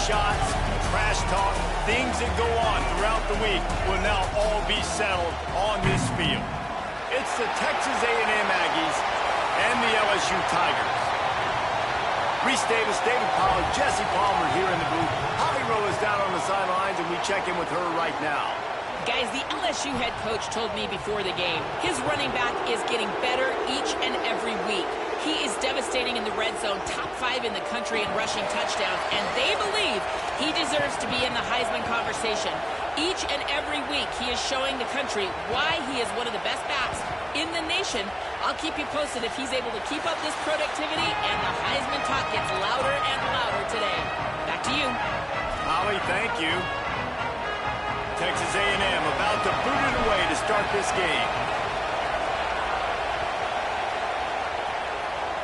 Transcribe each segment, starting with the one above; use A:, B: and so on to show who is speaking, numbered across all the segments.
A: shots, trash talk, things that go on throughout the week will now all be settled on this field. It's the Texas A&M Aggies and the LSU Tigers. Reese Davis, David Pollard, Jesse Palmer here in the booth. Holly Rowe is down on the sidelines, and we check in with her right now.
B: Guys, the LSU head coach told me before the game, his running back is getting better each and every week. He is devastating in the red zone, top 5 in the country in rushing touchdowns, and they believe he deserves to be in the Heisman conversation. Each and every week, he is showing the country why he is one of the best backs in the nation. I'll keep you posted if he's able to keep up this productivity, and the Heisman talk gets louder and louder today. Back to you.
A: Holly, thank you. Texas A&M about to boot it away to start this game.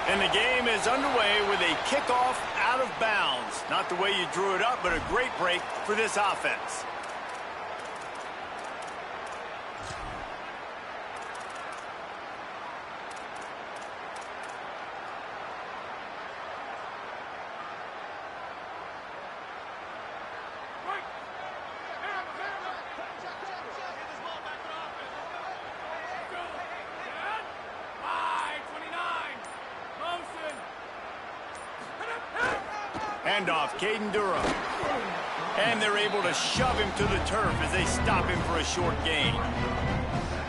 A: And the game is underway with a kickoff out of bounds. Not the way you drew it up, but a great break for this offense. Handoff, Caden Durham. And they're able to shove him to the turf as they stop him for a short gain.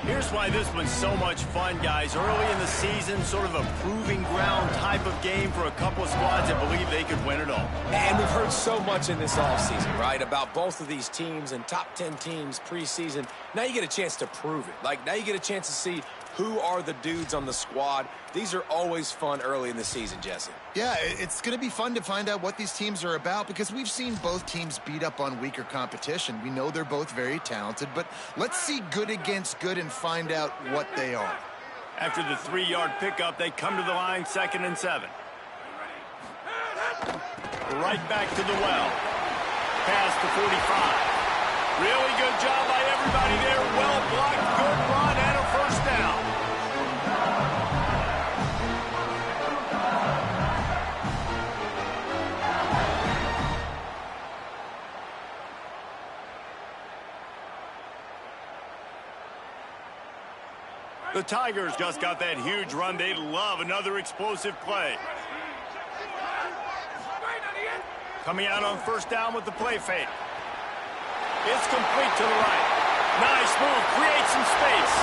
A: Here's why this one's so much fun, guys. Early in the season, sort of a proving ground type of game for a couple of squads that believe they could win it all.
C: And we've heard so much in this offseason, right, about both of these teams and top 10 teams preseason. Now you get a chance to prove it. Like, now you get a chance to see who are the dudes on the squad. These are always fun early in the season, Jesse.
D: Yeah, it's going to be fun to find out what these teams are about because we've seen both teams beat up on weaker competition. We know they're both very talented, but let's see good against good and find out what they are.
A: After the 3-yard pickup, they come to the line, 2nd and 7. Right back to the well. Pass to 45. Really good job by everybody there. Well blocked, good run, and a first down. The Tigers just got that huge run. They love another explosive play. Coming out on first down with the play fake. It's complete to the right. Nice move, creates some space.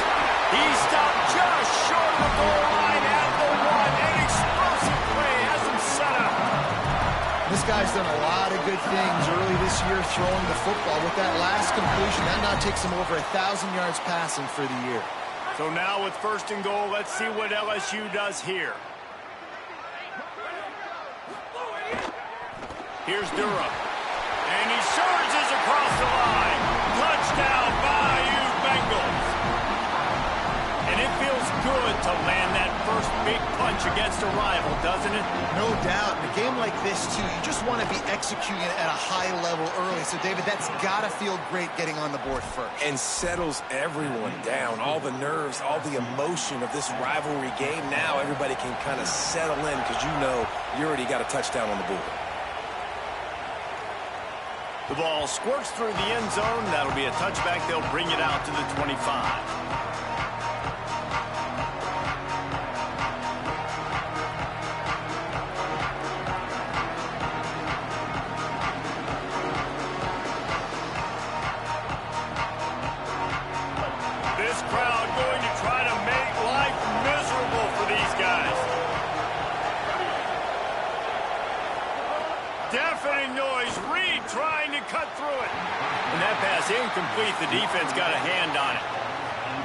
A: He stopped just short of the goal line at the 1. An explosive play has him set up.
D: This guy's done a lot of good things early this year throwing the football. With that last completion, that now takes him over 1,000 yards passing for the year.
A: So now with 1st and goal, let's see what LSU does here. Here's Durham. And he surges across the line. Touchdown, Bayou Bengals. And it feels good to land that first big punch against a rival, doesn't it?
D: No doubt. In a game like this, too, you just want to be executing it at a high level early. So, David, that's got to feel great getting on the board first.
C: And settles everyone down. All the nerves, all the emotion of this rivalry game. Now everybody can kind of settle in because you know you already got a touchdown on the board.
A: The ball squirts through the end zone. That'll be a touchback. They'll bring it out to the 25. This crowd going to try to make life miserable for these guys. Deafening noise. Reed trying to cut through it. And that pass incomplete. The defense got a hand on it.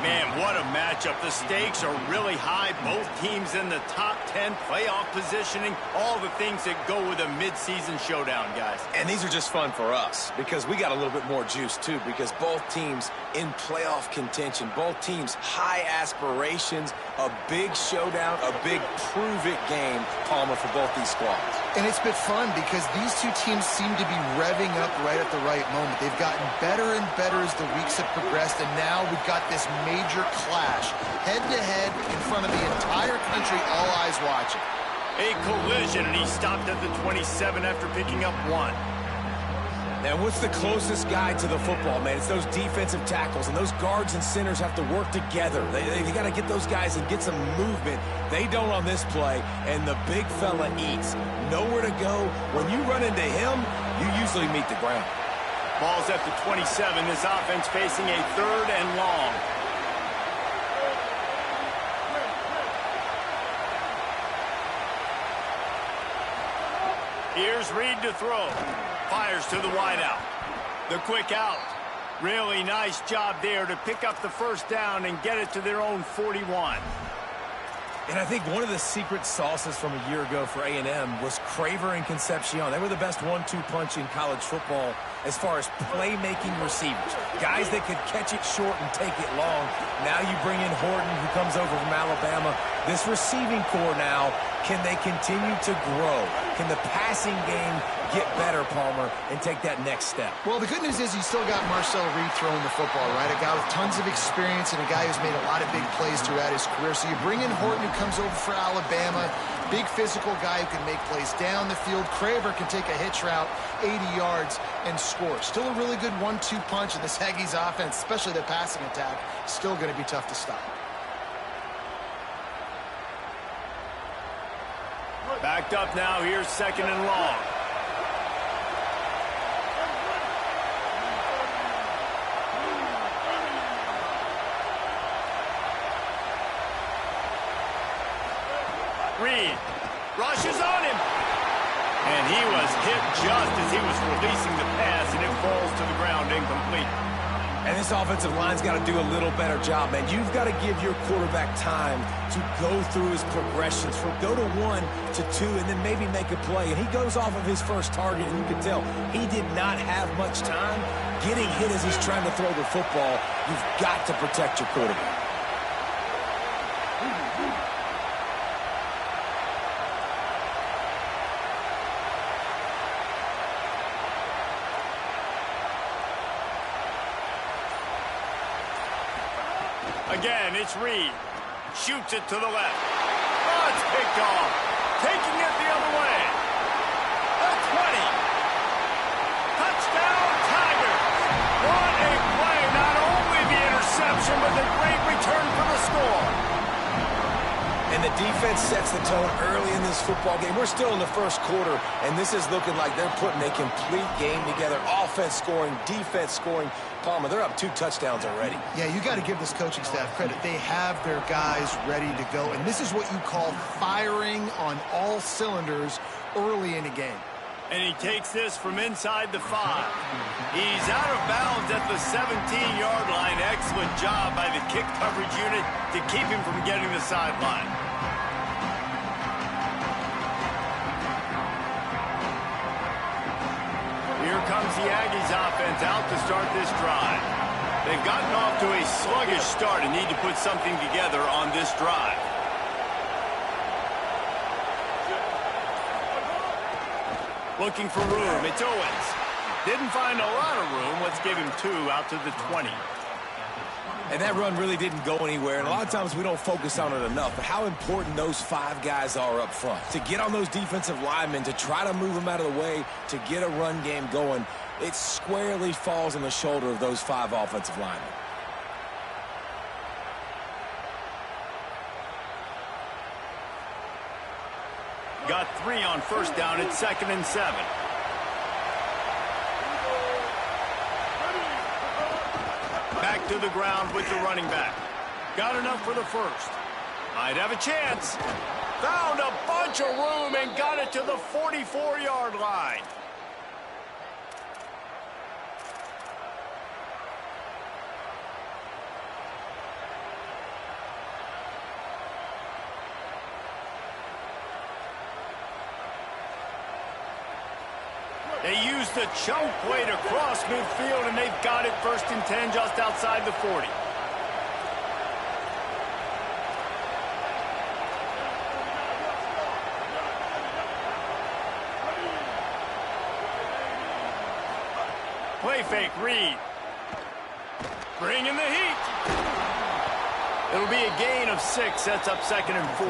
A: Man, what a matchup. The stakes are really high. Both teams in the top 10 playoff positioning. All the things that go with a midseason showdown, guys.
C: And these are just fun for us because we got a little bit more juice, too, because both teams in playoff contention, both teams high aspirations, a big showdown, a big prove-it game, Palmer, for both these squads.
D: And it's been fun because these two teams seem to be revving up right at the right moment. They've gotten better and better as the weeks have progressed, and now we've got this major clash, head-to-head in front of the entire country, all eyes watching.
A: A collision, and he stopped at the 27 after picking up 1.
C: And what's the closest guy to the football, man? It's those defensive tackles, and those guards and centers have to work together. They got to get those guys and get some movement. They don't on this play, and the big fella eats. Nowhere to go. When you run into him, you usually meet the ground.
A: Ball's at the 27. This offense facing a 3rd and long. Here's Reed to throw. Fires to the wideout. The quick out. Really nice job there to pick up the first down and get it to their own 41.
C: And I think one of the secret sauces from a year ago for A&M was Craver and Concepcion. They were the best 1-2 punch in college football as far as playmaking receivers. Guys that could catch it short and take it long. Now you bring in Horton, who comes over from Alabama. This receiving core now, can they continue to grow? Can the passing game get better, Palmer, and take that next step?
D: Well, the good news is you still got Marcel Reed throwing the football, right? A guy with tons of experience and a guy who's made a lot of big plays throughout his career. So you bring in Horton, who comes over for Alabama. Big physical guy who can make plays down the field. Craver can take a hitch route, 80 yards, and score. Still a really good 1-2 punch in this Aggies offense, especially the passing attack. Still going to be tough to stop.
A: Backed up now. Here's 2nd and long. Reed rushes on him. And he was hit just as he was releasing the pass, and it falls to the ground incomplete.
C: And this offensive line's got to do a little better job, man. You've got to give your quarterback time to go through his progressions, from go to 1 to 2, and then maybe make a play. And he goes off of his first target, and you can tell he did not have much time getting hit as he's trying to throw the football. You've got to protect your quarterback.
A: Again, it's Reed. Shoots it to the left. Oh, it's picked off. Taking it the other way. The 20. Touchdown, Tigers. What a play. Not only the interception, but the great return for the score.
C: And the defense sets the tone early in this football game. We're still in the first quarter, and this is looking like they're putting a complete game together. Offense scoring, defense scoring. Palmer, they're up 2 touchdowns already.
D: Yeah, you got to give this coaching staff credit. They have their guys ready to go, and this is what you call firing on all cylinders early in a game.
A: And he takes this from inside the 5. He's out of bounds at the 17-yard line. Excellent job by the kick coverage unit to keep him from getting the sideline. Here comes the Aggies offense out to start this drive. They've gotten off to a sluggish start and need to put something together on this drive. Looking for room. It's Owens. Didn't find a lot of room. Let's give him 2 out to the 20.
C: And that run really didn't go anywhere. And a lot of times we don't focus on it enough. But how important those 5 guys are up front. To get on those defensive linemen, to try to move them out of the way, to get a run game going, it squarely falls on the shoulder of those 5 offensive linemen.
A: Got 3 on first down. It's 2nd and 7. Back to the ground with the running back. Got enough for the first. Might have a chance. Found a bunch of room and got it to the 44-yard line. They used the chunk play to cross midfield, and they've got it 1st and 10 just outside the 40. Play fake, Reed. Bringing the heat. It'll be a gain of 6, sets up 2nd and 4.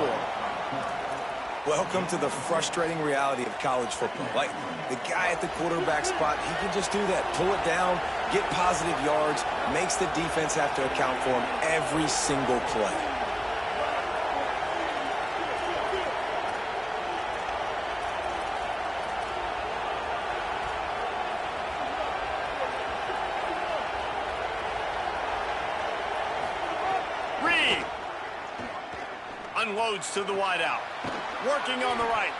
C: Welcome to the frustrating reality of college football. Like, the guy at the quarterback spot, he can just do that. Pull it down, get positive yards, makes the defense have to account for him every single play.
A: Unloads to the wideout. Working on the right.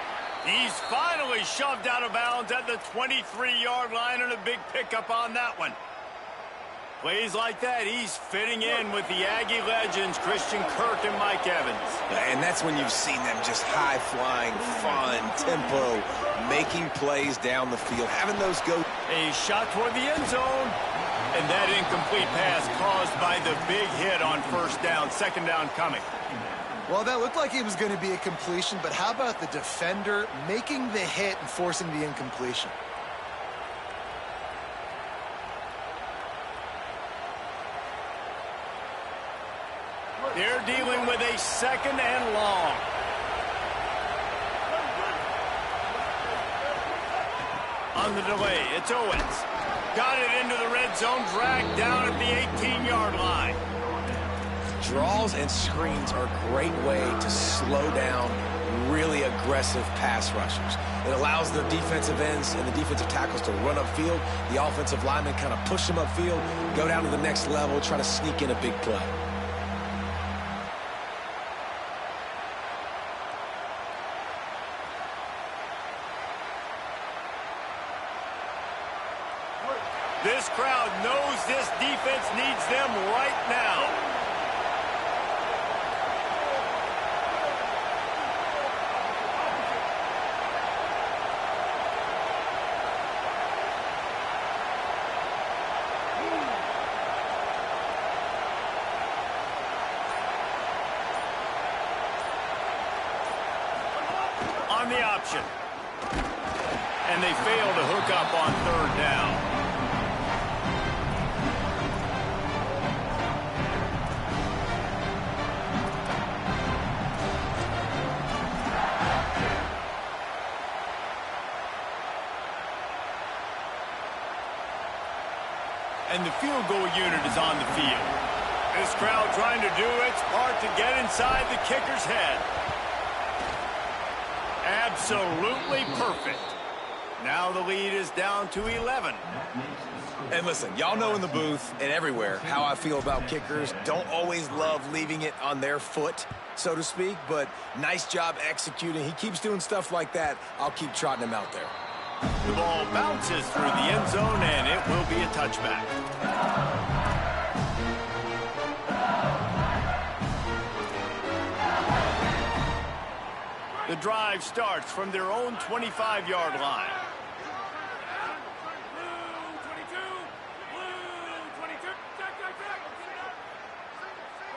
A: He's finally shoved out of bounds at the 23-yard line, and a big pickup on that one. Plays like that, he's fitting in with the Aggie legends, Christian Kirk and Mike Evans.
C: And that's when you've seen them just high-flying, fun, tempo, making plays down the field, having those go.
A: A shot toward the end zone. And that incomplete pass caused by the big hit on first down, second down coming.
D: Well, that looked like it was going to be a completion, but how about the defender making the hit and forcing the incompletion?
A: They're dealing with a second and long. On the delay, it's Owens. Got it into the red zone, dragged down at the 18-yard line.
C: Draws and screens are a great way to slow down really aggressive pass rushers. It allows the defensive ends and the defensive tackles to run upfield. The offensive linemen kind of push them upfield, go down to the next level, try to sneak in a big play.
A: This crowd knows this defense needs them right now. On the option. And they fail to hook up on third down. And the field goal unit is on the field. This crowd trying to do its part to get inside the kicker's head. Absolutely perfect. Now the lead is down to 11.
C: And listen, y'all know in the booth and everywhere how I feel about kickers. Don't always love leaving it on their foot, so to speak, but nice job executing. He keeps doing stuff like that. I'll keep trotting him out there.
A: The ball bounces through the end zone, and it will be a touchback. The drive starts from their own 25-yard line.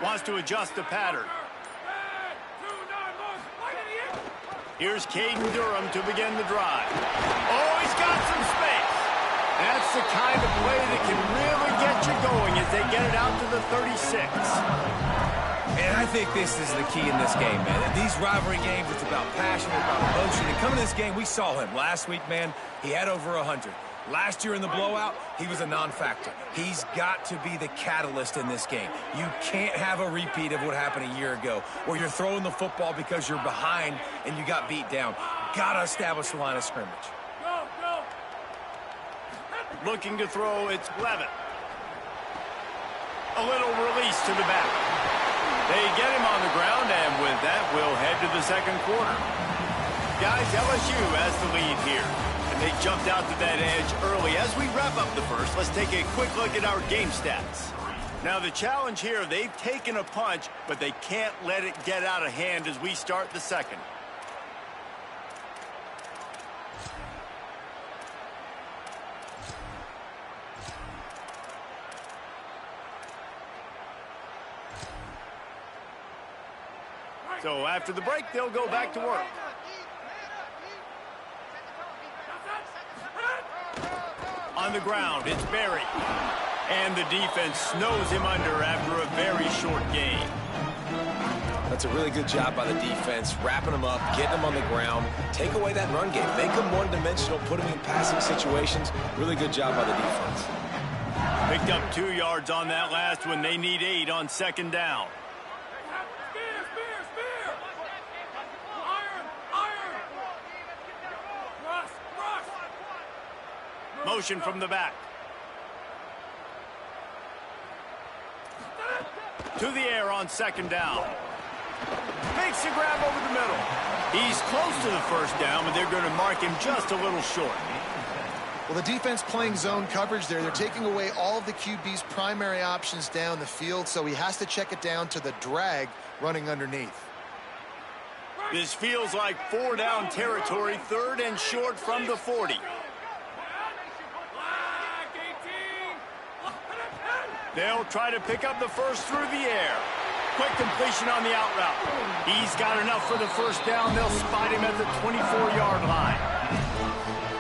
A: Wants to adjust the pattern. Here's Caden Durham to begin the drive. Oh, he's got some space. That's the kind of play that can really get you going as they get it out to the 36.
C: And I think this is the key in this game, man. These rivalry games, it's about passion, about emotion. And coming to this game, we saw him last week, man. He had over 100. Last year in the blowout, he was a non-factor. He's got to be the catalyst in this game. You can't have a repeat of what happened a year ago, where you're throwing the football because you're behind and you got beat down. Got to establish the line of scrimmage.
A: Looking to throw, it's Levitt. A little release to the back. They get him on the ground, and with that, we'll head to the second quarter. Guys, LSU has the lead here. And they jumped out to that edge early. As we wrap up the first, let's take a quick look at our game stats. Now, the challenge here, they've taken a punch, but they can't let it get out of hand as we start the second. So after the break, they'll go back to work. On the ground, it's Berry. And the defense snows him under after a very short game.
C: That's a really good job by the defense, wrapping them up, getting them on the ground, take away that run game, make them one-dimensional, put them in passing situations. Really good job by the defense.
A: Picked up 2 yards on that last one. They need 8 on second down. Motion from the back. To the air on second down. Makes a grab over the middle. He's close to the first down, but they're going to mark him just a little short.
D: Well, the defense playing zone coverage there. They're taking away all of the QB's primary options down the field, so he has to check it down to the drag running underneath.
A: This feels like 4-down territory, 3rd and short from the 40. They'll try to pick up the first through the air. Quick completion on the out route. He's got enough for the first down. They'll spot him at the 24-yard line.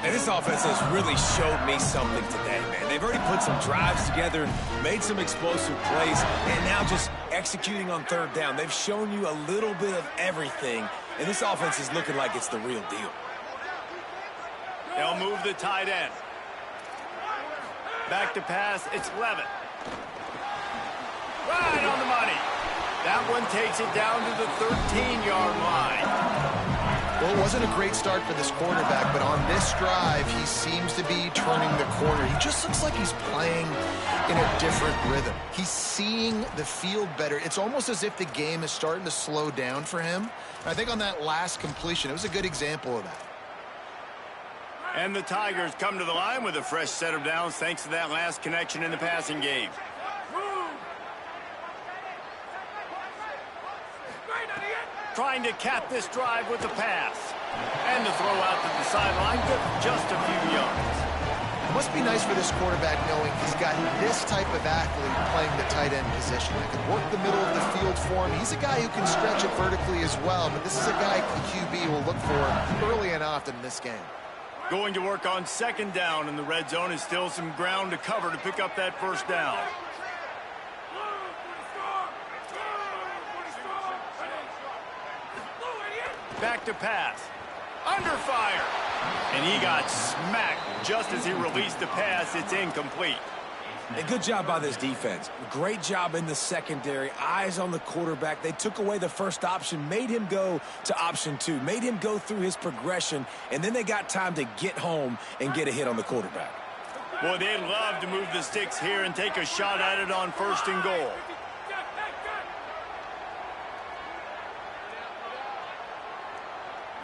C: And this offense has really showed me something today, man. They've already put some drives together and made some explosive plays, and now just executing on 3rd down. They've shown you a little bit of everything, and this offense is looking like it's the real deal.
A: They'll move the tight end. Back to pass, it's Levitt. Right on the money. That one takes it down to the 13-yard line.
D: Well, it wasn't a great start for this quarterback, but on this drive, he seems to be turning the corner. He just looks like he's playing in a different rhythm. He's seeing the field better. It's almost as if the game is starting to slow down for him. And I think on that last completion, it was a good example of that.
A: And the Tigers come to the line with a fresh set of downs thanks to that last connection in the passing game. Trying to cap this drive with the pass. And the throw out to the sideline, good for just a few yards.
D: It must be nice for this quarterback knowing he's got this type of athlete playing the tight end position. That can work the middle of the field for him. He's a guy who can stretch it vertically as well, but this is a guy the QB will look for early and often in this game.
A: Going to work on second down in the red zone is still some ground to cover to pick up that first down. Back to pass. Under fire. And he got smacked just as he released the pass. It's incomplete.
C: A good job by this defense. Great job in the secondary. Eyes on the quarterback. They took away the first option, made him go to option 2, made him go through his progression, and then they got time to get home and get a hit on the quarterback.
A: Boy, they'd love to move the sticks here and take a shot at it on 1st and goal.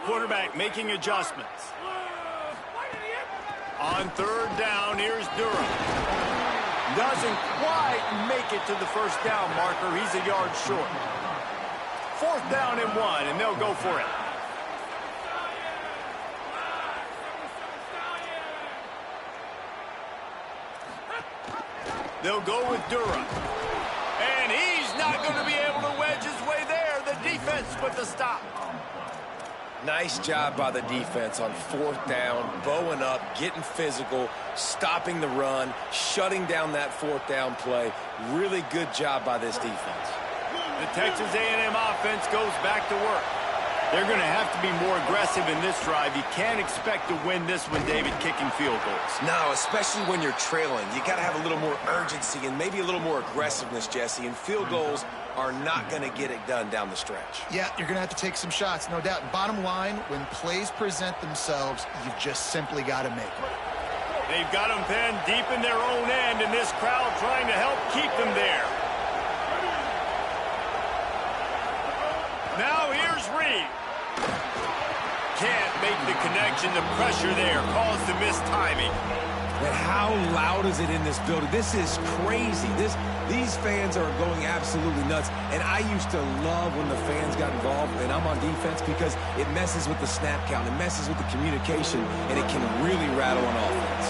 A: Quarterback making adjustments. On 3rd down, here's Durham. Doesn't quite make it to the first down marker. He's a yard short. 4th down and 1, and they'll go for it. They'll go with Durham. And he's not going to be able to wedge his way there. The defense with the stop.
C: Nice job by the defense on 4th down, bowing up, getting physical, stopping the run, shutting down that 4th down play. Really good job by this defense.
A: The Texas A&M offense goes back to work. They're going to have to be more aggressive in this drive. You can't expect to win this one, David, kicking field goals.
C: No, especially when you're trailing. You got to have a little more urgency and maybe a little more aggressiveness, Jesse, and field goals are not going to get it done down the stretch.
D: Yeah, you're going to have to take some shots, no doubt. Bottom line, when plays present themselves, you've just simply got to make them.
A: They've got them pinned deep in their own end, and this crowd trying to help keep them there. Now here's Reed. Can't make the connection. The pressure there caused the missed timing.
C: And how loud is it in this building? This is crazy. These fans are going absolutely nuts. And I used to love when the fans got involved, and I'm on defense, because it messes with the snap count. It messes with the communication, and it can really rattle on offense.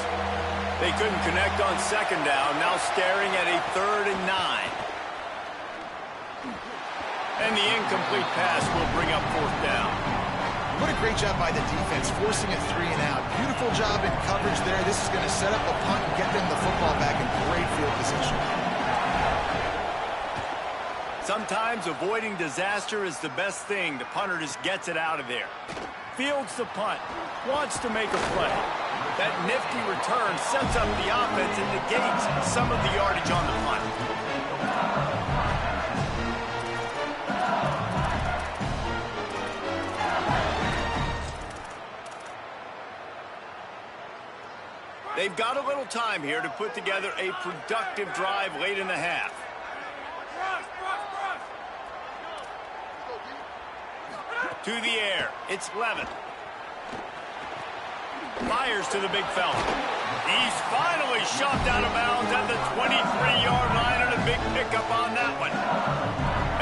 A: They couldn't connect on second down. Now staring at a 3rd and 9. And the incomplete pass will bring up 4th down.
D: What a great job by the defense, forcing a 3 and out. Beautiful job in coverage there. This is going to set up a punt and get them the football back in great field position.
A: Sometimes avoiding disaster is the best thing. The punter just gets it out of there. Fields the punt. Wants to make a play. That nifty return sets up the offense and negates some of the yardage on the punt. They've got a little time here to put together a productive drive late in the half. To the air. It's Levin. Fires to the big fella. He's finally shoved out of bounds at the 23-yard line, and a big pickup on that one.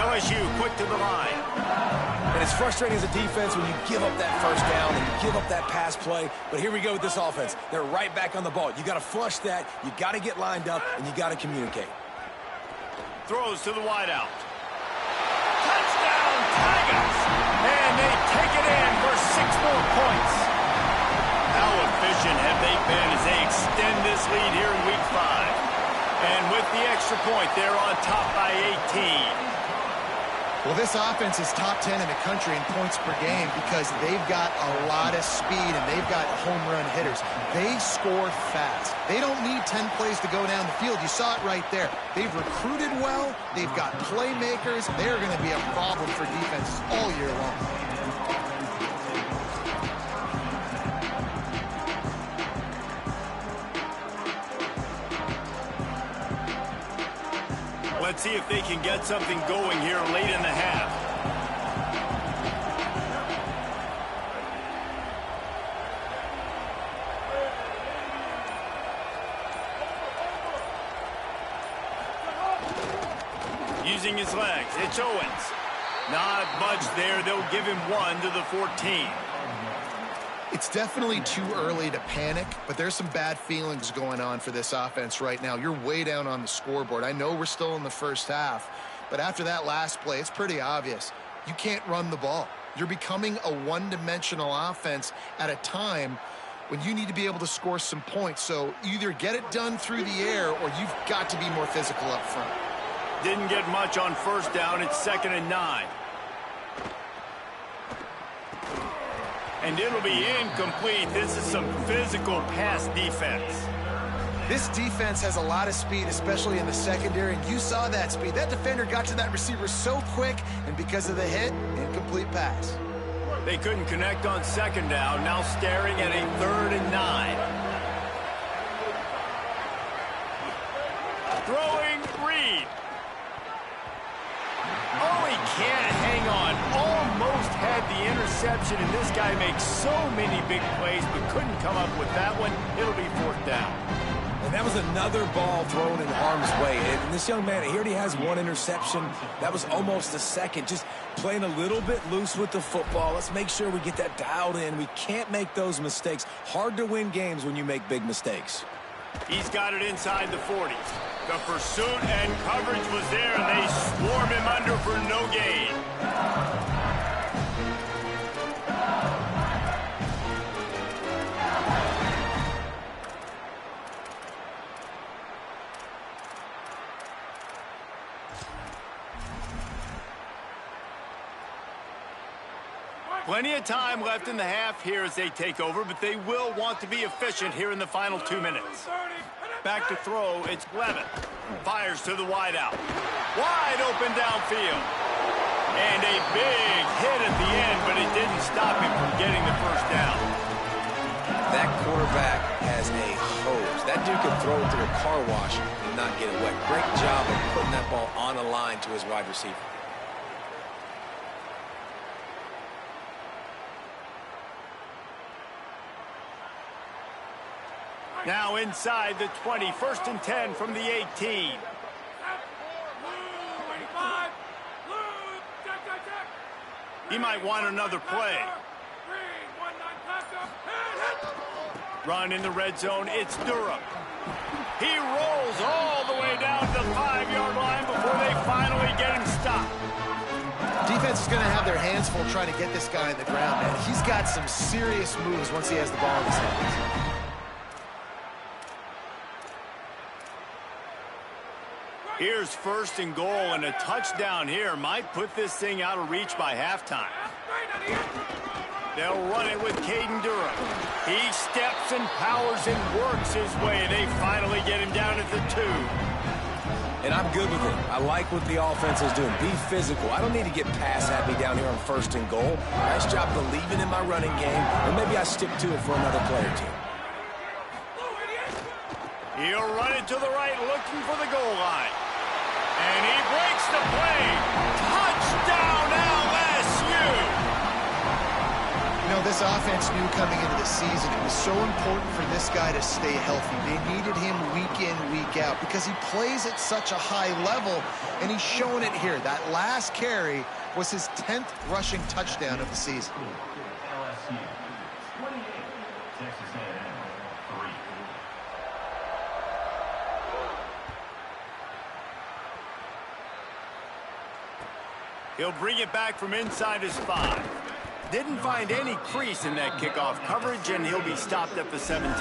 A: LSU quick to the line.
C: And it's frustrating as a defense when you give up that first down and you give up that pass play. But here we go with this offense. They're right back on the ball. You got to flush that. You got to get lined up, and you got to communicate.
A: Throws to the wideout. Touchdown, Tigers! And they take it in for 6 more points. How efficient have they been as they extend this lead here in Week 5? And with the extra point, they're on top by 18.
D: Well, this offense is top 10 in the country in points per game because they've got a lot of speed and they've got home run hitters. They score fast. They don't need 10 plays to go down the field. You saw it right there. They've recruited well. They've got playmakers. They're going to be a problem for defenses all year long.
A: Let's see if they can get something going here late in the half. Using his legs, it's Owens. Not much there. They'll give him 1 to the 14.
D: It's definitely too early to panic, but there's some bad feelings going on for this offense right now. You're way down on the scoreboard. I know we're still in the first half, but after that last play, it's pretty obvious. You can't run the ball. You're becoming a one-dimensional offense at a time when you need to be able to score some points. So either get it done through the air or you've got to be more physical up front.
A: Didn't get much on first down. It's 2nd and 9. And it'll be incomplete. This is some physical pass defense.
D: This defense has a lot of speed, especially in the secondary, and you saw that speed. That defender got to that receiver so quick, and because of the hit, incomplete pass.
A: They couldn't connect on 2nd down. Now staring at a 3rd and 9. Throwing Reed. Oh, he can't hang on. Almost had the interception, and this guy makes so many big plays, but couldn't come up with that one. It'll be 4th down.
C: And that was another ball thrown in harm's way. And this young man, he already has 1 interception. That was almost a second. Just playing a little bit loose with the football. Let's make sure we get that dialed in. We can't make those mistakes. Hard to win games when you make big mistakes.
A: He's got it inside the 40. The pursuit and coverage was there, and they swarm him under for no gain. Plenty of time left in the half here as they take over, but they will want to be efficient here in the final 2 minutes. Back to throw, it's Levin. Fires to the wideout. Wide open downfield. And a big hit at the end, but it didn't stop him from getting the first down.
C: That quarterback has a hose. That dude can throw it through a car wash and not get it wet. Great job of putting that ball on a line to his wide receiver.
A: Now inside the 20, 1st and 10 from the 18. He might want another play. Run in the red zone, it's Durham. He rolls all the way down to the 5-yard line before they finally get him stopped.
D: Defense is going to have their hands full trying to get this guy on the ground, man. He's got some serious moves once he has the ball in his hands.
A: Here's first and goal, and a touchdown here might put this thing out of reach by halftime. They'll run it with Caden Durham. He steps and powers and works his way. They finally get him down at the 2.
C: And I'm good with it. I like what the offense is doing. Be physical. I don't need to get pass happy down here on first and goal. Nice job believing in my running game, and maybe I stick to it for another player team.
A: He'll run it to the right, looking for the goal line. And he breaks the play. Touchdown, LSU!
D: You know, this offense knew coming into the season it was so important for this guy to stay healthy. They needed him week in, week out because he plays at such a high level, and he's showing it here. That last carry was his 10th rushing touchdown of the season.
E: LSU, 28, Texas A&M, 3.
A: He'll bring it back from inside his 5. Didn't find any crease in that kickoff coverage, and he'll be stopped at the 17.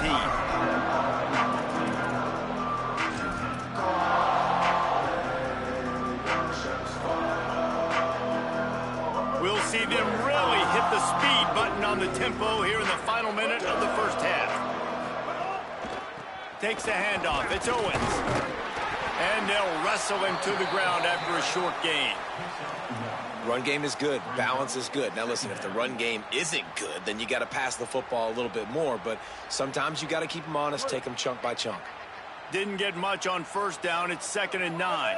A: We'll see them really hit the speed button on the tempo here in the final minute of the first half. Takes the handoff. It's Owens. And they'll wrestle him to the ground after a short gain.
C: Run game is good. Balance is good. Now, listen, if the run game isn't good, then you got to pass the football a little bit more. But sometimes you got to keep them honest, take them chunk by chunk.
A: Didn't get much on first down. It's 2nd and 9.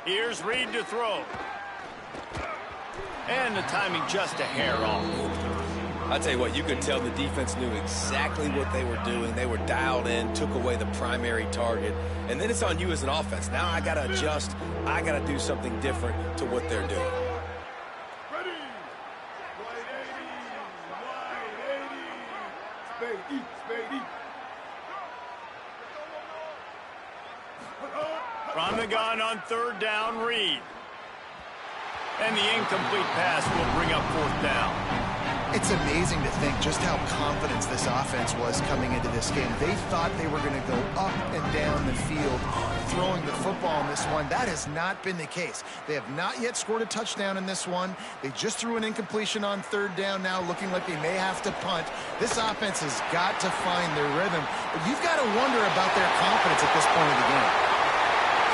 A: Here's Reed to throw. And the timing just a hair off.
C: I'll tell you what, you could tell the defense knew exactly what they were doing. They were dialed in, took away the primary target. And then it's on you as an offense. Now I got to adjust. I got to do something different to what they're doing.
F: Ready. Wide 80. Spade deep.
A: From the gun on 3rd down, Reed. And the incomplete pass will bring up 4th down.
D: It's amazing to think just how confident this offense was coming into this game. They thought they were going to go up and down the field throwing the football in this one. That has not been the case. They have not yet scored a touchdown in this one. They just threw an incompletion on 3rd down now, looking like they may have to punt. This offense has got to find their rhythm. But you've got to wonder about their confidence at this point of the game.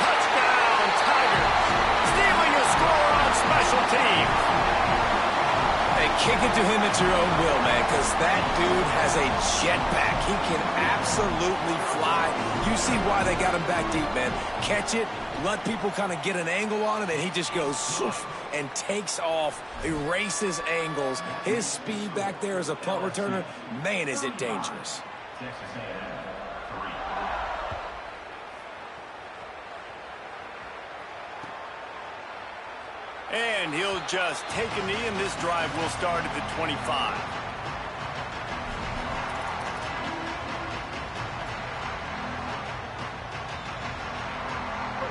A: Touchdown, Tigers! Stealing a score on special teams.
C: Hey, kick it to him at your own will, man, because that dude has a jetpack. He can absolutely fly. You see why they got him back deep, man. Catch it, let people kind of get an angle on it, and he just goes swoof and takes off, erases angles. His speed back there as a punt returner, man, is it dangerous.
E: Texas A&M, 3.
A: And he'll just take a knee, and this drive will start at the 25.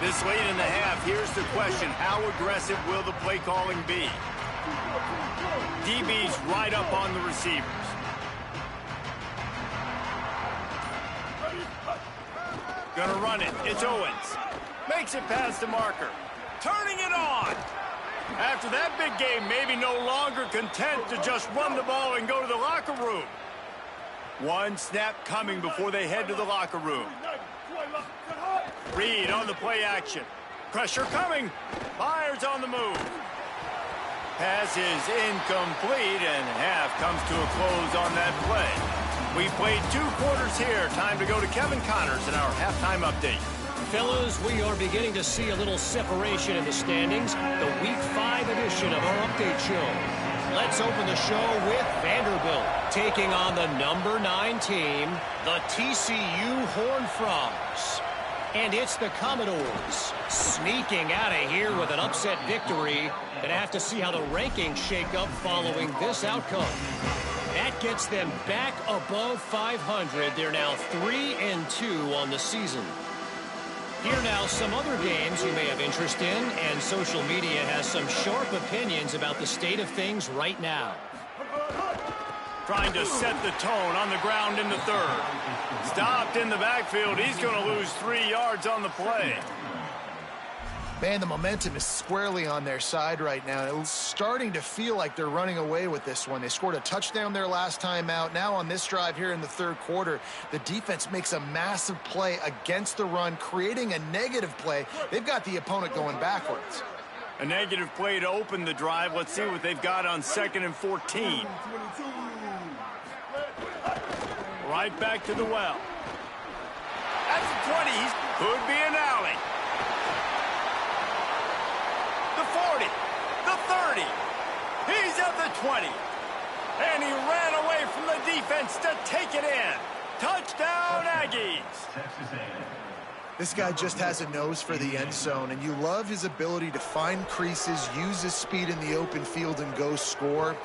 A: This late in the half, here's the question. How aggressive will the play calling be? DB's right up on the receivers. Gonna run it. It's Owens. Makes it past the marker. Turning it on. After that big game, maybe no longer content to just run the ball and go to the locker room. One snap coming before they head to the locker room. Reed on the play action. Pressure coming. Fires on the move. Pass is incomplete, and half comes to a close on that play. We played 2 quarters here. Time to go to Kevin Connors in our halftime update.
G: Fellas, we are beginning to see a little separation in the standings. The Week 5 edition of our update show. Let's open the show with Vanderbilt taking on the number 9 team, the TCU Horned Frogs. And it's the Commodores sneaking out of here with an upset victory. Gonna have to see how the rankings shake up following this outcome. That gets them back above 500. They're now 3-2 on the season. Here now, some other games you may have interest in, and social media has some sharp opinions about the state of things right now.
A: trying to set the tone on the ground in the third. Stopped in the backfield. He's going to lose 3 yards on the play.
D: Man, the momentum is squarely on their side right now. It's starting to feel like they're running away with this one. They scored a touchdown their last time out. Now on this drive here in the third quarter, the defense makes a massive play against the run, creating a negative play. They've got the opponent going backwards.
A: A negative play to open the drive. Let's see what they've got on 2nd and 14. Right back to the well. At the 20s, could be an alley. The 40, the 30. He's at the 20. And he ran away from the defense to take it in. Touchdown, Aggies.
D: This guy just has a nose for the end zone, and you love his ability to find creases, use his speed in the open field, and go score.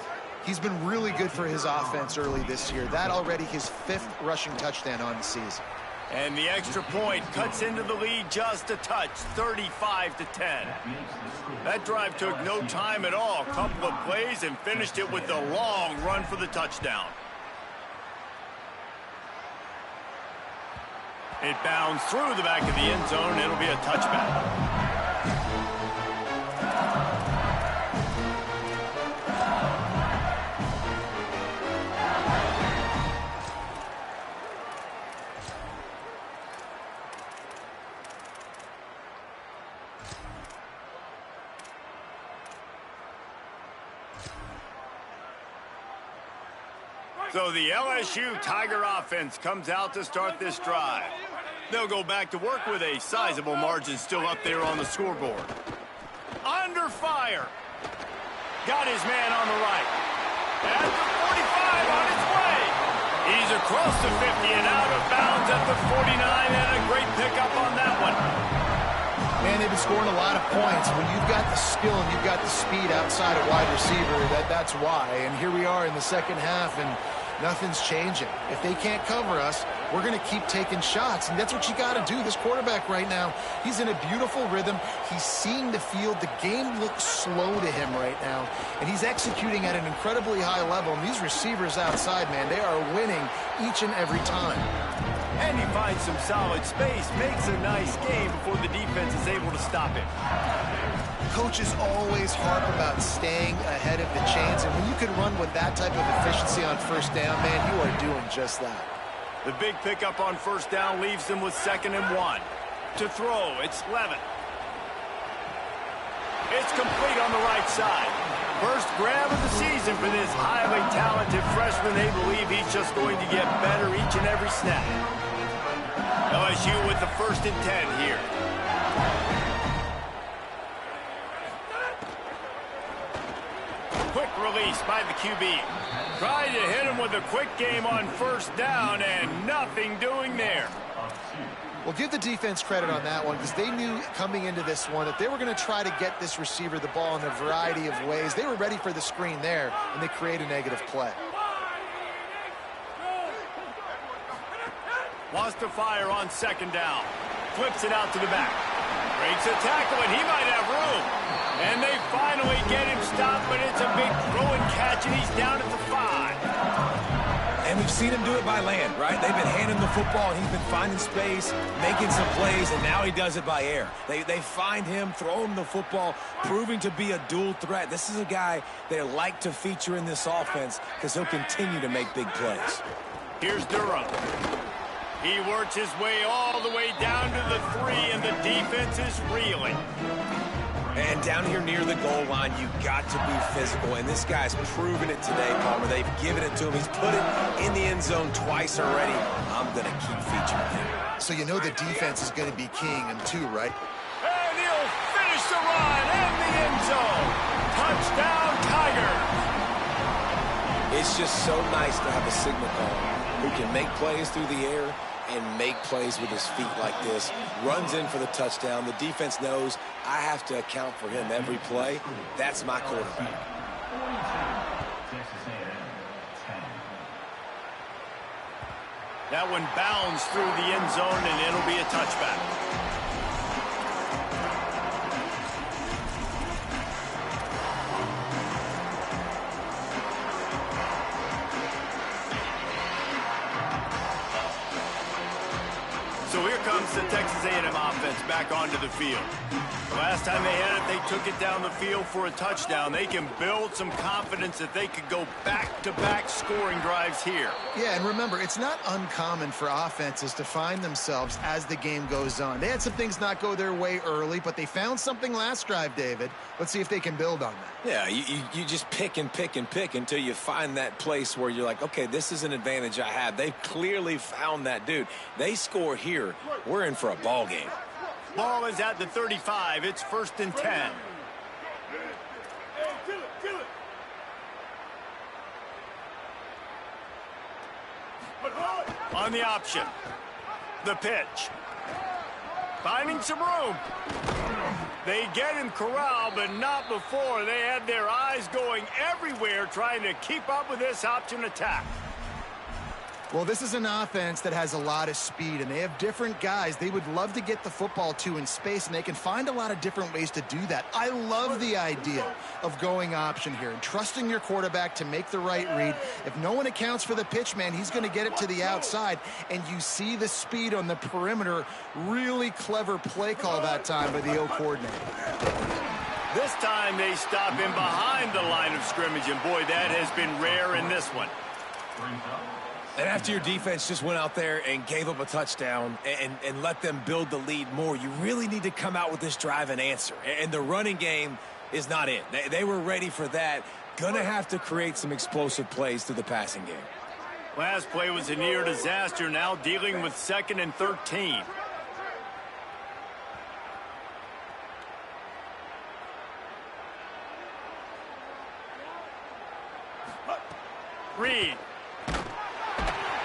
D: He's been really good for his offense early this year. That already his 5th rushing touchdown on the season.
A: And the extra point cuts into the lead just a touch, 35-10. That drive took no time at all. A couple of plays and finished it with a long run for the touchdown. It bounced through the back of the end zone. It'll be a touchback. So the LSU Tiger offense comes out to start this drive. They'll go back to work with a sizable margin still up there on the scoreboard. Under fire. Got his man on the right. At the 45 on its way. He's across the 50 and out of bounds at the 49, and a great pickup on that one.
D: Man, they've been scoring a lot of points. When you've got the skill and you've got the speed outside of wide receiver, that's why. And here we are in the second half, and nothing's changing. If they can't cover us, we're going to keep taking shots, and that's what you got to do. This quarterback right now, he's in a beautiful rhythm. He's seeing the field. The game looks slow to him right now, and he's executing at an incredibly high level. And these receivers outside, man, they are winning each and every time.
A: And he finds some solid space, makes a nice game before the defense is able to stop it.
D: Coaches always harp about staying ahead of the chains, and when you can run with that type of efficiency on first down, man, you are doing just that.
A: The big pickup on first down leaves them with 2nd and 1. To throw, it's Levin. It's complete on the right side. First grab of the season for this highly talented freshman. They believe he's just going to get better each and every snap. LSU with the 1st and 10 here. Quick release by the QB. Tried to hit him with a quick game on first down, and nothing doing there.
D: Well, give the defense credit on that one, because they knew coming into this one that they were going to try to get this receiver the ball in a variety of ways. They were ready for the screen there, and they create a negative play.
A: Wants to fire on 2nd down. Flips it out to the back. Breaks a tackle, and he might have room. And they finally get him stopped, but it's a big throw and catch, and he's down at the 5.
C: And we've seen him do it by land, right? They've been handing the football, and he's been finding space, making some plays, and now he does it by air. They find him, throw him the football, proving to be a dual threat. This is a guy they like to feature in this offense because he'll continue to make big plays.
A: Here's Durham. He works his way all the way down to the 3, and the defense is reeling.
C: And down here near the goal line, you got to be physical. And this guy's proven it today, Palmer. They've given it to him. He's put it in the end zone twice already. I'm going to keep featuring him.
D: So you know the defense is going to be keying him too, right?
A: And he'll finish the run in the end zone. Touchdown, Tigers.
C: It's just so nice to have a signal caller who can make plays through the air and make plays with his feet like this. Runs in for the touchdown. The defense knows I have to account for him every play. That's my quarterback.
A: That one bounds through the end zone, and it'll be a touchback. So here comes the Texas A&M offense back onto the field. The last time they had it, they took it down the field for a touchdown. They can build some confidence that they could go back-to-back scoring drives here.
D: Yeah, and remember, it's not uncommon for offenses to find themselves as the game goes on. They had some things not go their way early, but they found something last drive, David. Let's see if they can build on that.
C: Yeah, you just pick and pick and pick until you find that place where you're like, okay, this is an advantage I have. They've clearly found that, dude. They score here, we're in for a ball game.
A: Ball is at the 35. It's 1st and 10.
F: Hey, kill it. But hard.
A: On the option. The pitch. Finding some room. They get him corralled, but not before. They had their eyes going everywhere trying to keep up with this option attack.
D: Well, this is an offense that has a lot of speed, and they have different guys they would love to get the football to in space, and they can find a lot of different ways to do that. I love the idea of going option here and trusting your quarterback to make the right read. If no one accounts for the pitch, man, he's going to get it to the outside, and you see the speed on the perimeter. Really clever play call that time by the O coordinator.
A: This time they stop him behind the line of scrimmage, and boy, that has been rare in this one.
C: And after your defense just went out there and gave up a touchdown and let them build the lead more, you really need to come out with this drive and answer. And the running game is not it. They were ready for that. Gonna have to create some explosive plays through the passing game.
A: Last play was a near disaster, now dealing with 2nd and 13. Reed.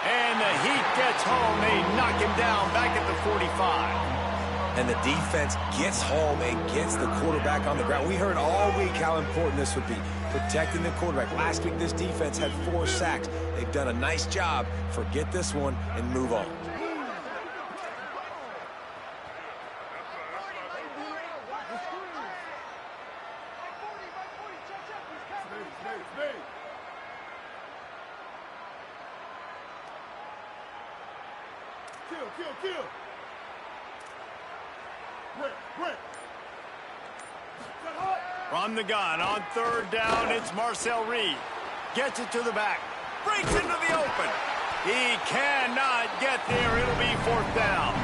A: And the heat gets home. They knock him down back at the 45.
C: And the defense gets home and gets the quarterback on the ground. We heard all week how important this would be, protecting the quarterback. Last week, this defense had 4 sacks. They've done a nice job. Forget this one and move on.
F: Kill. Break.
A: From the gun on 3rd down, it's Marcel Reed. Gets it to the back. Breaks into the open. He cannot get there. It'll be 4th down.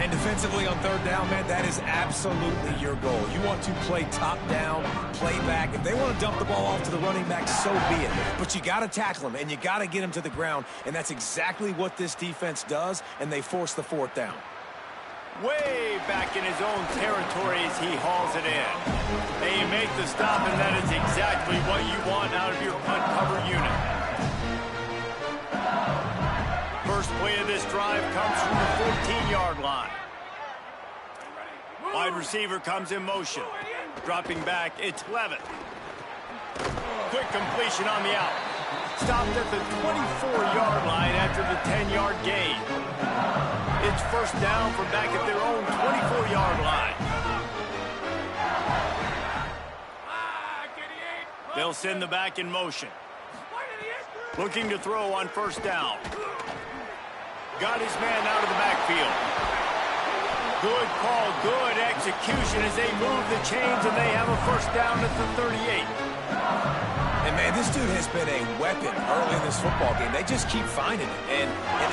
C: And defensively on 3rd down, man, that is absolutely your goal. You want to play top down, play back. If they want to dump the ball off to the running back, so be it. But you got to tackle him, and you got to get him to the ground. And that's exactly what this defense does, and they force the 4th down.
A: Way back in his own territory as he hauls it in. They make the stop, and that is exactly what you want out of your punt cover unit. First play of this drive comes from the 14-yard line. Wide receiver comes in motion. Dropping back, it's Levitt. Quick completion on the out. Stopped at the 24-yard line after the 10-yard gain. It's 1st down from back at their own 24-yard line. They'll send the back in motion. Looking to throw on 1st down. Got his man out of the backfield. Good call, good execution as they move the chains, and they have a 1st down at the 38.
C: And, man, this dude has been a weapon early in this football game. They just keep finding it. And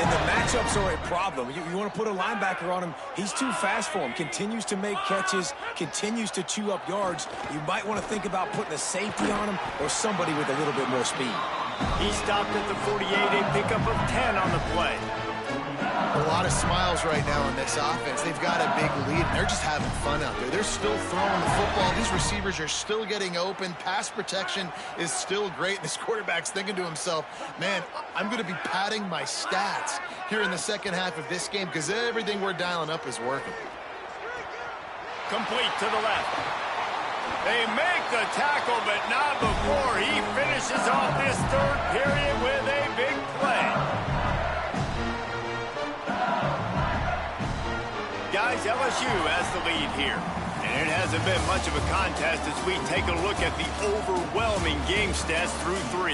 C: the matchups are a problem. You want to put a linebacker on him, he's too fast for him. Continues to make catches, continues to chew up yards. You might want to think about putting a safety on him or somebody with a little bit more speed.
A: He stopped at the 48, a pickup of 10 on the play.
D: A lot of smiles right now on this offense. They've got a big lead, and they're just having fun out there. They're still throwing the football. These receivers are still getting open. Pass protection is still great. This quarterback's thinking to himself, man, I'm going to be padding my stats here in the 2nd half of this game because everything we're dialing up is working.
A: Complete to the left. They make the tackle, but not before he finishes off this 3rd period with a big play. Guys, LSU has the lead here. And it hasn't been much of a contest as we take a look at the overwhelming game stats through 3.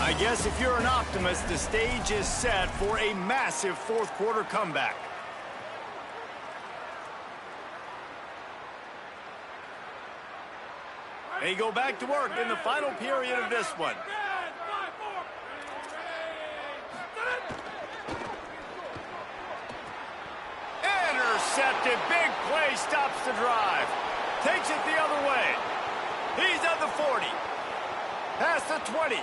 A: I guess if you're an optimist, the stage is set for a massive fourth quarter comeback. They go back to work in the final period of this one. Intercepted. Big play stops the drive. Takes it the other way. He's at the 40. Past the 20.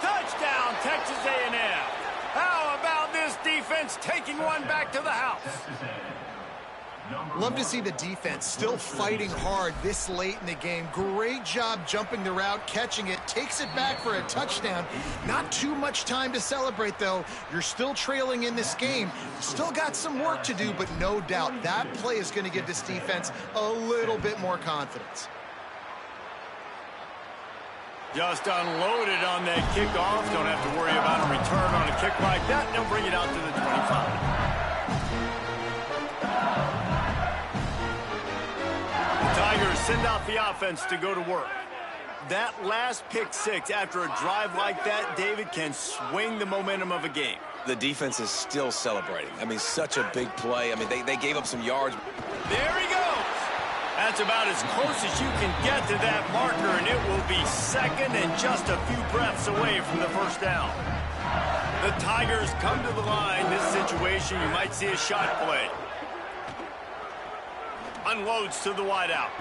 A: Touchdown, Texas A&M. How about this defense taking one back to the house?
D: Love to see the defense still fighting hard this late in the game. Great job jumping the route, catching it, takes it back for a touchdown. Not too much time to celebrate, though. You're still trailing in this game. Still got some work to do, but no doubt that play is going to give this defense a little bit more confidence.
A: Just unloaded on that kickoff. Don't have to worry about a return on a kick like that. They'll bring it out to the 25. Tigers send out the offense to go to work. That last pick six after a drive like that, David, can swing the momentum of a game.
C: The defense is still celebrating. I mean, such a big play. I mean, they gave up some yards.
A: There he goes. That's about as close as you can get to that marker, and it will be second and just a few breaths away from the first down. The Tigers come to the line. This situation, you might see a shot play. Unloads to the wideout.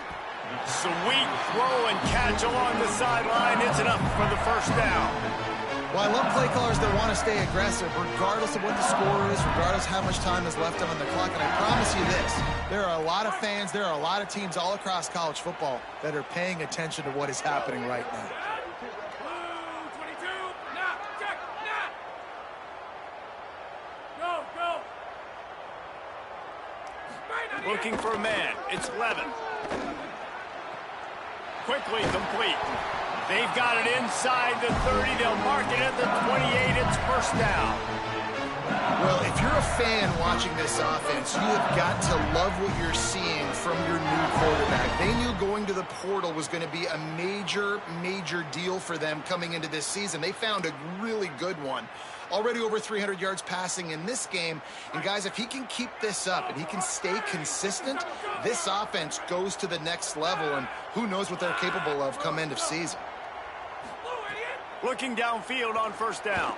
A: Sweet throw and catch along the sideline. It's enough for the first down.
D: Well, I love play callers that want to stay aggressive, regardless of what the score is, regardless how much time is left on the clock. And I promise you this, there are a lot of fans, there are a lot of teams all across college football that are paying attention to what is happening right now.
A: Looking for a man. It's Levin. Quickly complete. They've got it inside the 30. They'll mark it at the 28. It's first down.
D: Well, if you're a fan watching this offense, you have got to love what you're seeing from your new quarterback. They knew going to the portal was going to be a major, major deal for them coming into this season. They found a really good one. Already over 300 yards passing in this game. And, guys, if he can keep this up and he can stay consistent, this offense goes to the next level, and who knows what they're capable of come end of season.
A: Looking downfield on first down.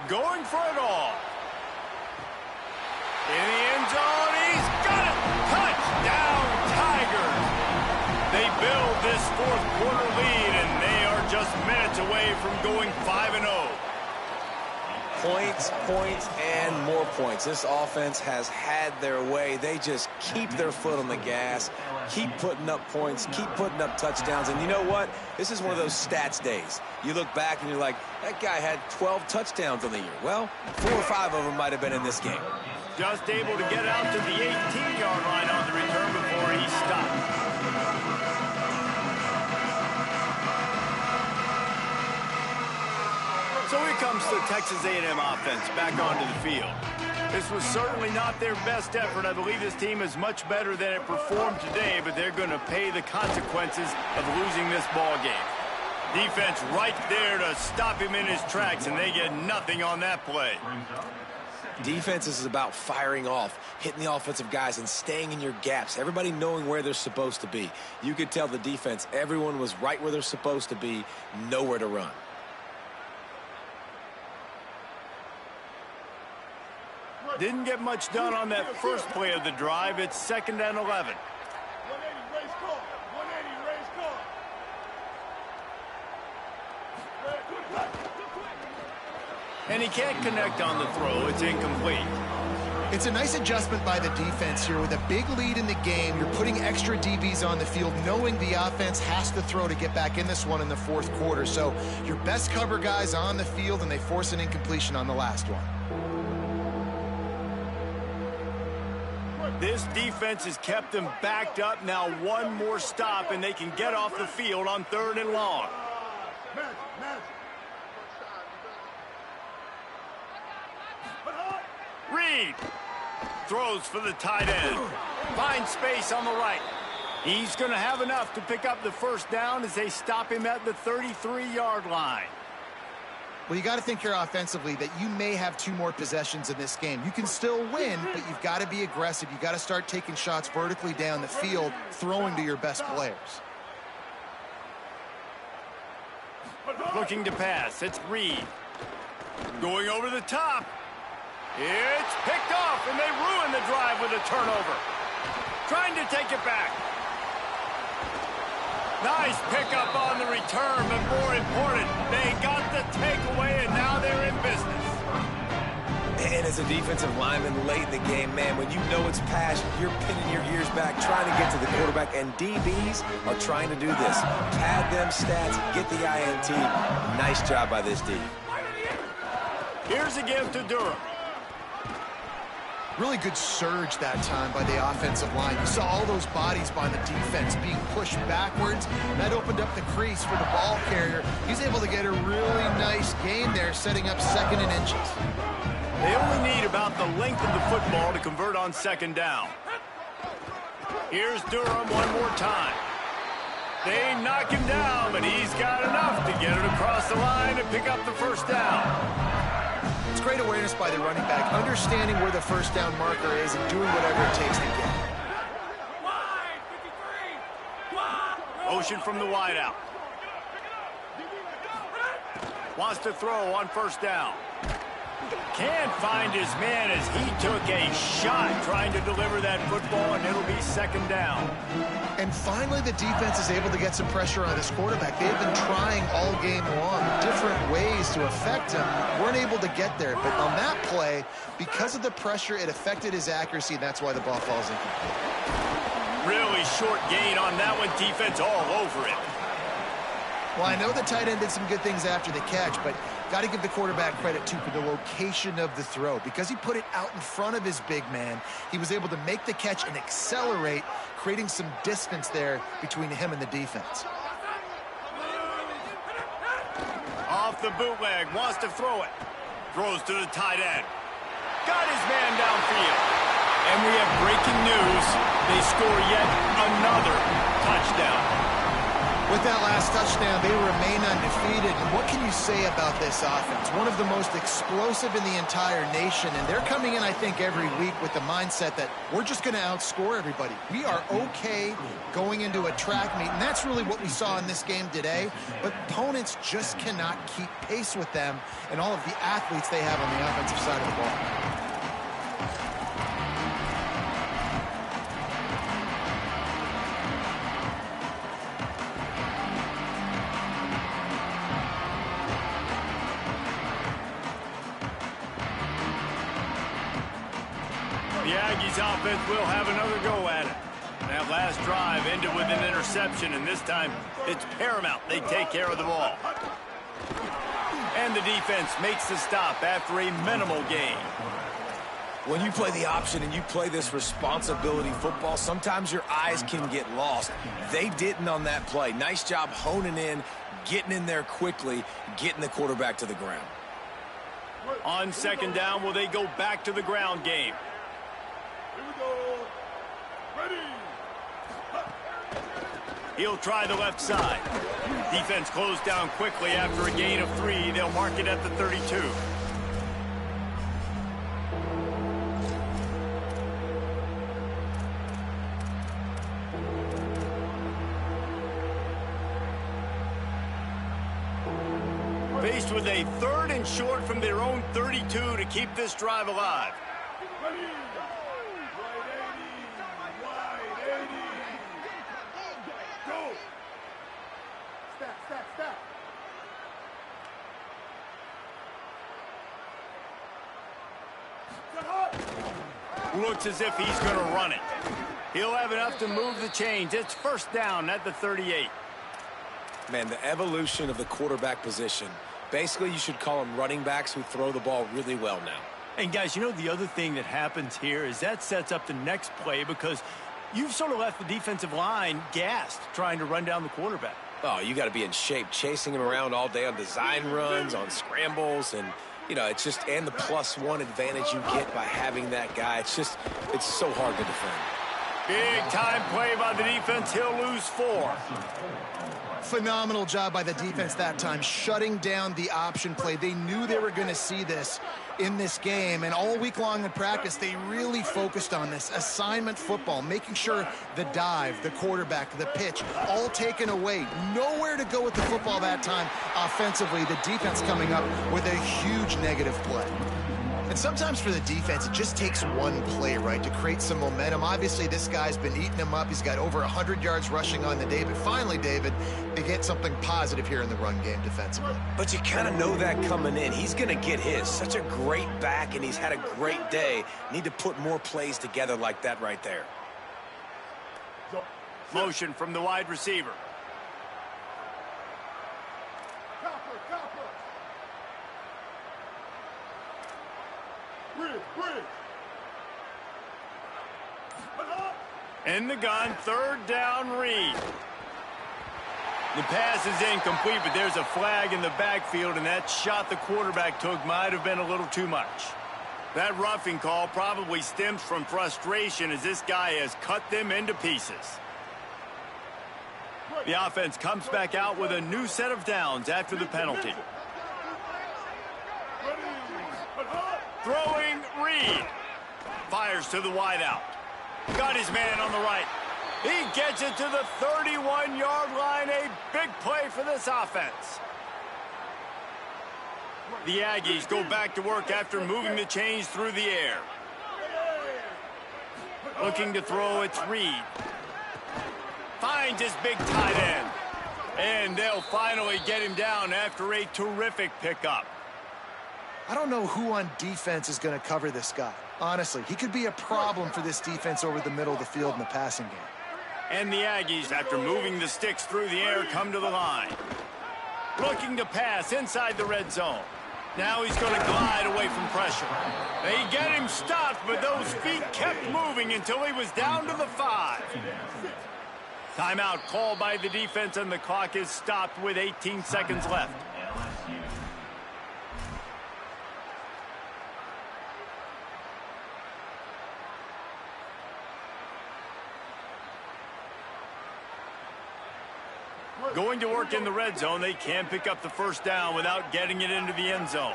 A: Going for it all. In the end zone, he's got it. Touchdown, Tigers. They build this fourth quarter lead, and they are just minutes away from going 5-0.
C: Points, points, and more points. This offense has had their way. They just keep their foot on the gas, keep putting up points, keep putting up touchdowns. And you know what? This is one of those stats days. You look back and you're like, that guy had 12 touchdowns on the year. Well, 4 or 5 of them might have been in this game.
A: Just able to get out to the 18-yard line on the return before he stopped. So here comes the Texas A&M offense back onto the field. This was certainly not their best effort. I believe this team is much better than it performed today, but they're going to pay the consequences of losing this ball game. Defense right there to stop him in his tracks, and they get nothing on that play.
C: Defense is about firing off, hitting the offensive guys, and staying in your gaps. Everybody knowing where they're supposed to be. You could tell the defense, everyone was right where they're supposed to be, nowhere to run.
A: Didn't get much done on that first play of the drive. It's 2nd and 11.
F: 180 race call. 180 race call.
A: And he can't connect on the throw. It's incomplete.
D: It's a nice adjustment by the defense here. With a big lead in the game, you're putting extra DBs on the field, knowing the offense has to throw to get back in this one in the fourth quarter. So your best cover guys on the field, and they force an incompletion on the last one.
A: This defense has kept them backed up. Now one more stop, and they can get off the field on 3rd and long. Reed throws for the tight end. Finds space on the right. He's going to have enough to pick up the first down as they stop him at the 33-yard line.
D: Well, you got to think here offensively that you may have 2 more possessions in this game. You can still win, but you've got to be aggressive. You got to start taking shots vertically down the field, throwing to your best players.
A: Looking to pass. It's Reed. Going over the top. It's picked off, and they ruin the drive with a turnover. Trying to take it back. Nice pickup on the return, but more important, they got the takeaway, and now they're in business.
C: And as a defensive lineman late in the game, man, when you know it's pass, you're pinning your ears back, trying to get to the quarterback, and DBs are trying to do this. Pad them stats, get the INT. Nice job by this D.
A: Here's a give to Durham.
D: Really good surge that time by the offensive line. You saw all those bodies by the defense being pushed backwards. That opened up the crease for the ball carrier. He's able to get a really nice gain there, setting up 2nd and inches.
A: They only need about the length of the football to convert on 2nd down. Here's Durham one more time. They knock him down, but he's got enough to get it across the line and pick up the first down.
D: It's great awareness by the running back, understanding where the first down marker is and doing whatever it takes to get it.
A: Motion from the wideout. Wants to throw on 1st down. Can't find his man as he took a shot trying to deliver that football, and it'll be 2nd down.
D: And finally, the defense is able to get some pressure on this quarterback. They've been trying all game long different ways to affect him. Weren't able to get there. But on that play, because of the pressure, it affected his accuracy, and that's why the ball falls incomplete.
A: Really short gain on that one. Defense all over it.
D: Well, I know the tight end did some good things after the catch, but got to give the quarterback credit, too, for the location of the throw. Because he put it out in front of his big man, he was able to make the catch and accelerate, creating some distance there between him and the defense.
A: Off the bootleg, wants to throw it. Throws to the tight end. Got his man downfield. And we have breaking news. They score yet another touchdown.
D: With that last touchdown, they remain undefeated. And what can you say about this offense? One of the most explosive in the entire nation. And they're coming in, I think, every week with the mindset that we're just going to outscore everybody. We are okay going into a track meet. And that's really what we saw in this game today. But opponents just cannot keep pace with them and all of the athletes they have on the offensive side of the ball.
A: The Aggies offense will have another go at it. That last drive ended with an interception, and this time it's paramount they take care of the ball. And the defense makes the stop after a minimal gain.
C: When you play the option and you play this responsibility football, sometimes your eyes can get lost. They didn't on that play. Nice job honing in, getting in there quickly, getting the quarterback to the ground.
A: On 2nd down, will they go back to the ground game?
F: Here we go. Ready.
A: He'll try the left side. Defense closed down quickly after a gain of 3. They'll mark it at the 32. Faced with a 3rd and short from their own 32 to keep this drive alive.
F: Ready. Wide 80. Go. Stop.
A: Looks as if he's going to run it. He'll have enough to move the chains. It's 1st down at the 38.
C: Man, the evolution of the quarterback position. Basically, you should call them running backs who throw the ball really well now.
A: And guys, you know the other thing that happens here is that sets up the next play because you've sort of left the defensive line gassed trying to run down the quarterback.
C: Oh, you got to be in shape, chasing him around all day on design runs, on scrambles, and, you know, it's just, and the +1 advantage you get by having that guy. It's so hard to defend.
A: Big-time play by the defense. He'll lose 4.
D: Phenomenal job by the defense that time, shutting down the option play. They knew they were going to see this in this game, and all week long in practice, they really focused on this assignment football, making sure the dive, the quarterback, the pitch, all taken away. Nowhere to go with the football that time offensively. The defense coming up with a huge negative play. And sometimes for the defense, it just takes one play, right, to create some momentum. Obviously, this guy's been eating him up. He's got over 100 yards rushing on the day. But finally, David, they get something positive here in the run game defensively.
C: But you kind of know that coming in. He's going to get his. Such a great back, and he's had a great day. Need to put more plays together like that right there.
A: Motion from the wide receiver. In the gun, 3rd down, Reed. The pass is incomplete, but there's a flag in the backfield, and that shot the quarterback took might have been a little too much. That roughing call probably stems from frustration as this guy has cut them into pieces. The offense comes back out with a new set of downs after the penalty. Throwing, Reed. Fires to the wideout. Got his man on the right. He gets it to the 31-yard line. A big play for this offense. The Aggies go back to work after moving the chains through the air. Looking to throw, it's Reed. Finds his big tight end. And they'll finally get him down after a terrific pickup.
D: I don't know who on defense is going to cover this guy. Honestly, he could be a problem for this defense over the middle of the field in the passing game.
A: And the Aggies, after moving the sticks through the air, come to the line. Looking to pass inside the red zone. Now he's going to glide away from pressure. They get him stopped, but those feet kept moving until he was down to the 5. Timeout called by the defense, and the clock is stopped with 18 seconds left. Going to work in the red zone, they can pick up the 1st down without getting it into the end zone.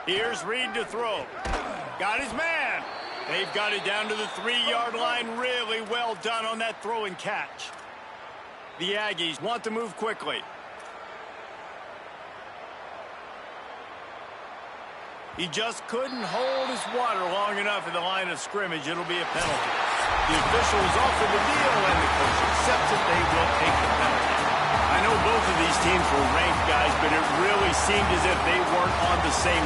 A: Here's Reed to throw. Got his man. They've got it down to the 3-yard line. Really well done on that throw and catch. The Aggies want to move quickly. He just couldn't hold his water long enough in the line of scrimmage. It'll be a penalty. The officials offer the deal, and the coach accepts it. They will take the penalty. I know both of these teams were ranked guys, but it really seemed as if they weren't on the same